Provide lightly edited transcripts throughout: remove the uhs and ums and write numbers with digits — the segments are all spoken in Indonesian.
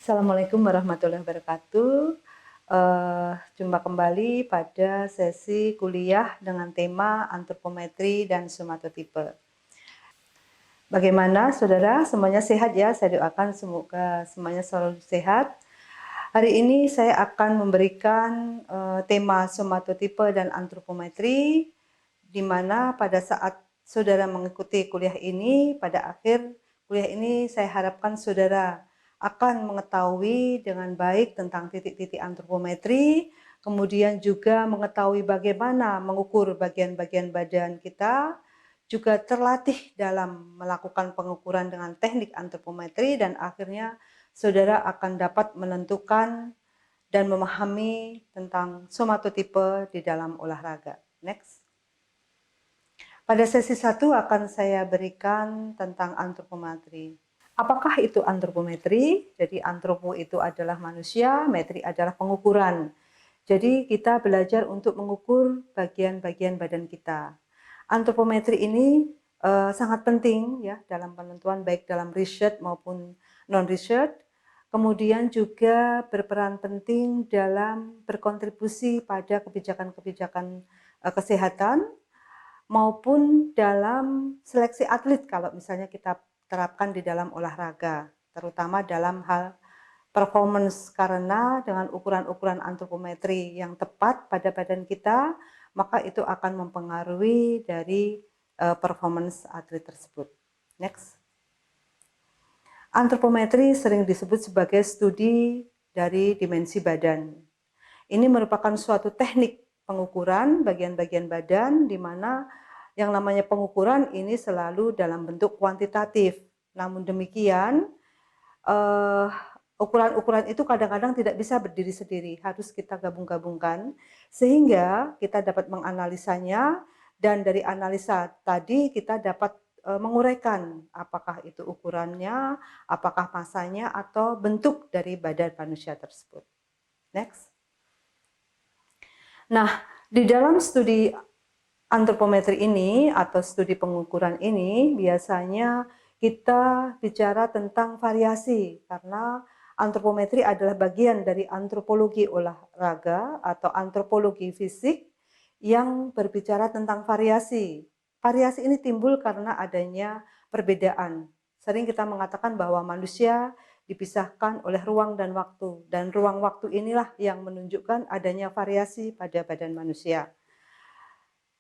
Assalamualaikum warahmatullahi wabarakatuh. Jumpa kembali pada sesi kuliah dengan tema antropometri dan somatotipe. Bagaimana saudara? Semuanya sehat ya? Saya doakan semoga semuanya selalu sehat. Hari ini saya akan memberikan tema somatotipe dan antropometri, di mana pada saat saudara mengikuti kuliah ini, pada akhir kuliah ini saya harapkan saudara akan mengetahui dengan baik tentang titik-titik antropometri, kemudian juga mengetahui bagaimana mengukur bagian-bagian badan kita, juga terlatih dalam melakukan pengukuran dengan teknik antropometri, dan akhirnya saudara akan dapat menentukan dan memahami tentang somatotipe di dalam olahraga. Next. Pada sesi 1 akan saya berikan tentang antropometri. Apakah itu antropometri? Jadi antropo itu adalah manusia, metri adalah pengukuran. Jadi kita belajar untuk mengukur bagian-bagian badan kita. Antropometri ini sangat penting ya dalam penentuan baik dalam riset maupun non-riset. Kemudian juga berperan penting dalam berkontribusi pada kebijakan-kebijakan kesehatan maupun dalam seleksi atlet kalau misalnya kita terapkan di dalam olahraga, terutama dalam hal performance, karena dengan ukuran-ukuran antropometri yang tepat pada badan kita, maka itu akan mempengaruhi dari performance atlet tersebut. Next. Antropometri sering disebut sebagai studi dari dimensi badan. Ini merupakan suatu teknik pengukuran bagian-bagian badan, di mana yang namanya pengukuran ini selalu dalam bentuk kuantitatif. Namun demikian, ukuran-ukuran itu kadang-kadang tidak bisa berdiri sendiri, harus kita gabung-gabungkan, sehingga kita dapat menganalisanya, dan dari analisa tadi kita dapat menguraikan apakah itu ukurannya, apakah masanya, atau bentuk dari badan manusia tersebut. Next. Nah, di dalam studi antropometri ini atau studi pengukuran ini biasanya kita bicara tentang variasi, karena antropometri adalah bagian dari antropologi olahraga atau antropologi fisik yang berbicara tentang variasi. Variasi ini timbul karena adanya perbedaan. Sering kita mengatakan bahwa manusia dipisahkan oleh ruang dan waktu, dan ruang waktu inilah yang menunjukkan adanya variasi pada badan manusia.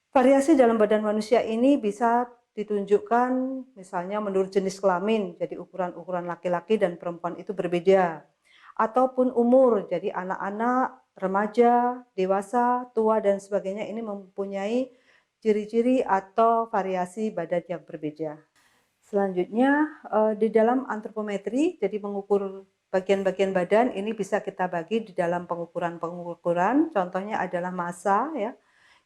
Variasi dalam badan manusia ini bisa ditunjukkan misalnya menurut jenis kelamin, jadi ukuran-ukuran laki-laki dan perempuan itu berbeda. Ataupun umur, jadi anak-anak, remaja, dewasa, tua, dan sebagainya ini mempunyai ciri-ciri atau variasi badan yang berbeda. Selanjutnya, di dalam antropometri, jadi mengukur bagian-bagian badan ini bisa kita bagi di dalam pengukuran-pengukuran, contohnya adalah massa ya.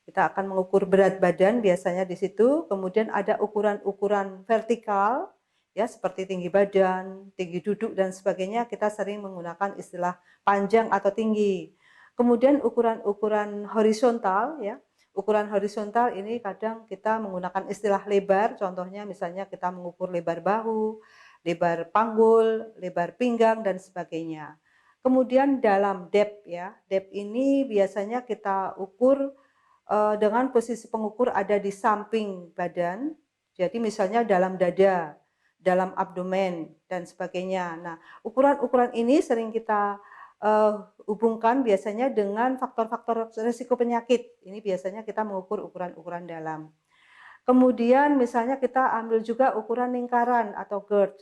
Kita akan mengukur berat badan biasanya di situ, kemudian ada ukuran-ukuran vertikal, ya seperti tinggi badan, tinggi duduk, dan sebagainya, kita sering menggunakan istilah panjang atau tinggi. Kemudian ukuran-ukuran horizontal, ya. Ukuran horizontal ini kadang kita menggunakan istilah lebar, contohnya misalnya kita mengukur lebar bahu, lebar panggul, lebar pinggang, dan sebagainya. Kemudian dalam depth, ya, depth ini biasanya kita ukur dengan posisi pengukur ada di samping badan, jadi misalnya dalam dada, dalam abdomen, dan sebagainya. Nah, ukuran-ukuran ini sering kita hubungkan biasanya dengan faktor-faktor risiko penyakit. Ini biasanya kita mengukur ukuran-ukuran dalam. Kemudian misalnya kita ambil juga ukuran lingkaran atau girth.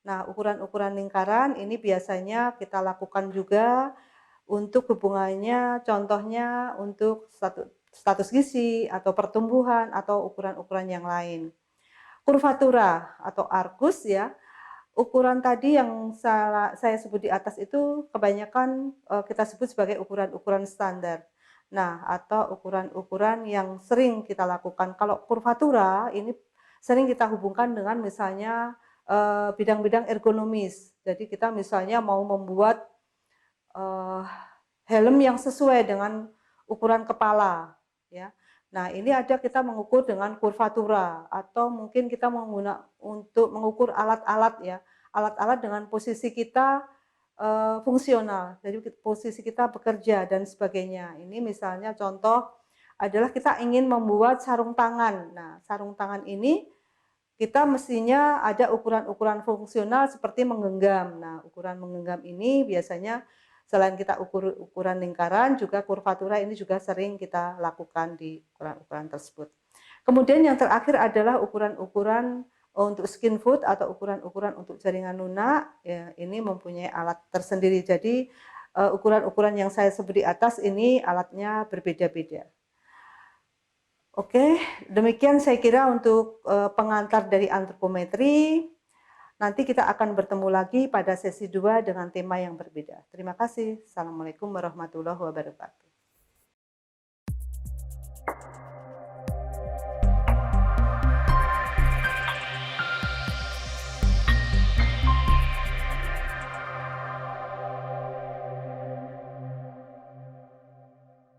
Nah, ukuran-ukuran lingkaran ini biasanya kita lakukan juga untuk hubungannya, contohnya untuk status gizi atau pertumbuhan atau ukuran-ukuran yang lain. Kurvatura atau arcus ya, ukuran tadi yang saya sebut di atas itu kebanyakan kita sebut sebagai ukuran-ukuran standar. Nah, atau ukuran-ukuran yang sering kita lakukan. Kalau kurvatura ini sering kita hubungkan dengan misalnya bidang-bidang ergonomis. Jadi kita misalnya mau membuat helm yang sesuai dengan ukuran kepala, ya. Nah, ini ada kita mengukur dengan kurvatura, atau mungkin kita menggunakan untuk mengukur alat-alat ya, alat-alat dengan posisi kita fungsional. Jadi posisi kita bekerja dan sebagainya. Ini misalnya contoh adalah kita ingin membuat sarung tangan. Nah, sarung tangan ini kita mestinya ada ukuran-ukuran fungsional seperti menggenggam. Nah, ukuran menggenggam ini biasanya selain kita ukur ukuran lingkaran, juga kurvatura ini juga sering kita lakukan di ukuran-ukuran tersebut. Kemudian yang terakhir adalah ukuran-ukuran untuk skin food atau ukuran-ukuran untuk jaringan lunak, ya, ini mempunyai alat tersendiri. Jadi ukuran-ukuran yang saya sebut di atas ini alatnya berbeda-beda. Oke, demikian saya kira untuk pengantar dari antropometri. Nanti kita akan bertemu lagi pada sesi 2 dengan tema yang berbeda. Terima kasih. Assalamualaikum warahmatullahi wabarakatuh.